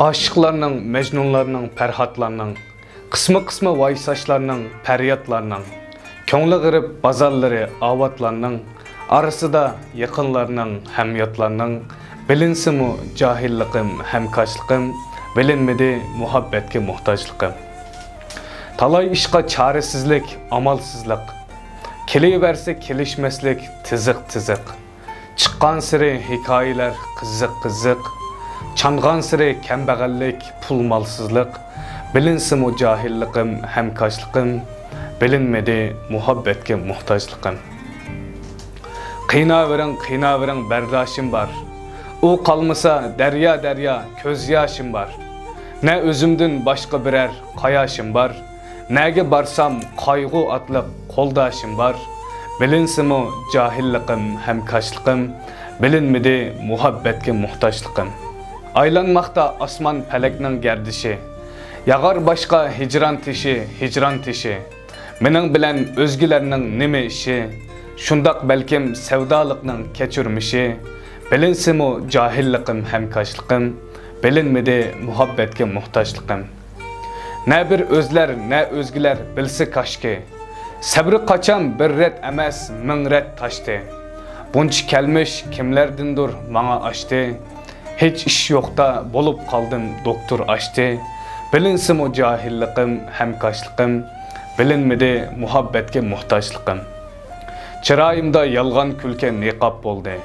Aşıqlarning, mecnunlarning, farhatlarning, qisma-qisma vaysaşlarning, faryatlarning, ko'ngli g'irib bazarlari, avatlarning, arasida yaqinlarning, hamyatlarning, bilinsimu jahilliqim, hamkaşliqim, bilinmedi muhabbatga muhtojliqim. Talay ishqa çaresizlik, amalsizlik, keliverse kelishmaslik, tiziq-tiziq. Chiqqan siri hikoyalar qiziq-qiziq, changan siri kambag'allik, pulmalsizlik, bilinsimu jahilliqim, hamkaşliqim, bilinmedi muhabbatga muhtojliqim. Qiynavering bardoshim bor. U qalmasa daryo ko'z yoshim bor. Ne özümdün başqa birer qayoshim bor. Nega barsam qayg'u atliq qo'ldoshim bor. Bilinsimu jahilliqim, hamkaşliqim, bilinmedi muhabbatga muhtojliqim. Aylanmoqda osmon falakning gardishi, yag'ar boshqa hijron tishi. Mening bilan o'zgilarning nima ishi, shundoq balkim savdoliqning kechirmishi. Bilinsimu jahilliqim, hamkaşliqim, bilinmedi muhabbatga muhtojliqim. Ne bir özler, ne özgüler bilsi kaşki. Sabri qaçan bir ret emas, ming ret taştı. Bunchi kelmiş kimlerdindir bana açtı. Hiç iş yo'qda bolup qaldım doktor açtı. Bilinsimu jahilliqim, hamkaşliqim, bilinmedi muhabbatga muhtojliqim. Chiroyimda yolg'on kulki niqob bo'ldi.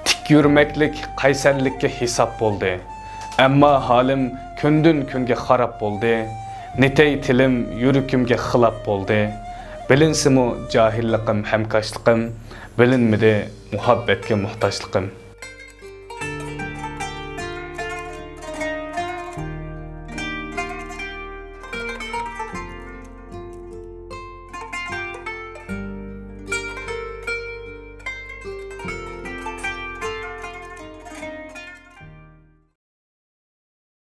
Tik yurmaklik qaysarlikka hisob bo'ldi. Amma halim kündün kunga xarab bo'ldi. Netey tilim yürükümge xilap bo'ldi. Bilinsimu jahilliqim, hamkaşliqim, bilinmedi muhabbatga muhtojliqim.